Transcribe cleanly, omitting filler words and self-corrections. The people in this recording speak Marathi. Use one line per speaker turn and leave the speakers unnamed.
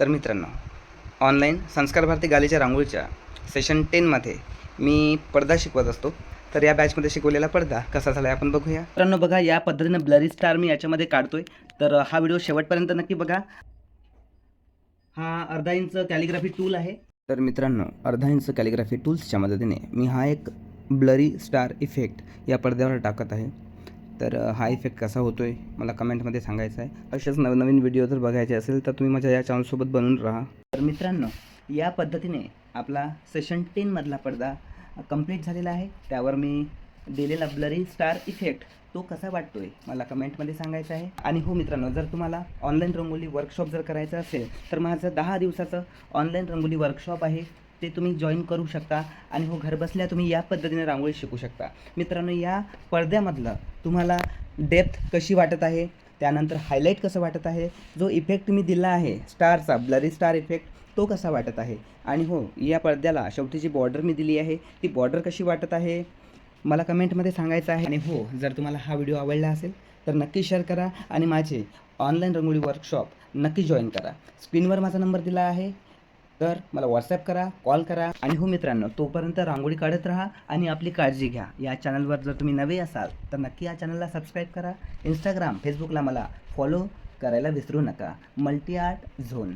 तर मित्रांनो, ऑनलाईन संस्कार भारती गालीच्या रांगोळीच्या सेशन 10मध्ये मी पडदा शिकवत असतो. तर या बॅचमध्ये शिकवलेला पडदा कसा झाला आहे आपण बघूया. मित्रांनो बघा, या पद्धतीने ब्लरी स्टार मी याच्यामध्ये काढतोय. तर हा व्हिडिओ शेवटपर्यंत नक्की बघा. हा अर्धा इंच कॅलिग्राफी टूल आहे. तर मित्रांनो, अर्धा इंच कॅलिग्राफी टूल्सच्या मदतीने मी हा एक ब्लरी स्टार इफेक्ट या पडद्यावर टाकत आहे. तर हा इफेक्ट कसा होतो आहे मला कमेंटमध्ये सांगायचं आहे. असेच नवनवीन व्हिडिओ जर बघायचे असेल तर तुम्ही माझ्या या चॅनलसोबत बनून राहा. तर मित्रांनो, या पद्धतीने आपला सेशन 10मधला पडदा कंप्लीट झालेला आहे. त्यावर मी दिलेला ब्लरी स्टार इफेक्ट तो कसा वाटतो आहे मला कमेंटमध्ये सांगायचं आहे. आणि हो मित्रांनो, जर तुम्हाला ऑनलाईन रंगोली वर्कशॉप जर करायचं असेल तर माझं 10 दिवसाचं ऑनलाईन रंगोली वर्कशॉप आहे, ते तुम्ही जॉईन करू शकता. आणि हो, घरबसल्या तुम्ही या पद्धतीने रांगोळी शिकू शकता. मित्रांनो, या पडद्यामधलं तुम्हाला डेप्थ कशी वाटत आहे, त्यानंतर हायलाईट कसं वाटत आहे, जो इफेक्ट मी दिला आहे स्टारचा ब्लरी स्टार इफेक्ट तो कसा वाटत आहे, आणि हो, या पडद्याला शेवटी जी बॉर्डर मी दिली आहे ती बॉर्डर कशी वाटत आहे मला कमेंटमध्ये सांगायचं आहे. आणि हो, जर तुम्हाला हा व्हिडिओ आवडला असेल तर नक्की शेअर करा आणि माझे ऑनलाईन रंगोळी वर्कशॉप नक्की जॉईन करा. स्क्रीनवर माझा नंबर दिला आहे, तर मला व्हॉट्सॲप करा, कॉल करा. आणि हो मित्रांनो, तोपर्यंत रांगोळी काढत राहा आणि आपली काळजी घ्या. या चॅनलवर जर तुम्ही नवे असाल तर नक्की या चॅनलला सबस्क्राईब करा. इंस्टाग्राम, फेसबुकला मला फॉलो करायला विसरू नका. Multi art zone.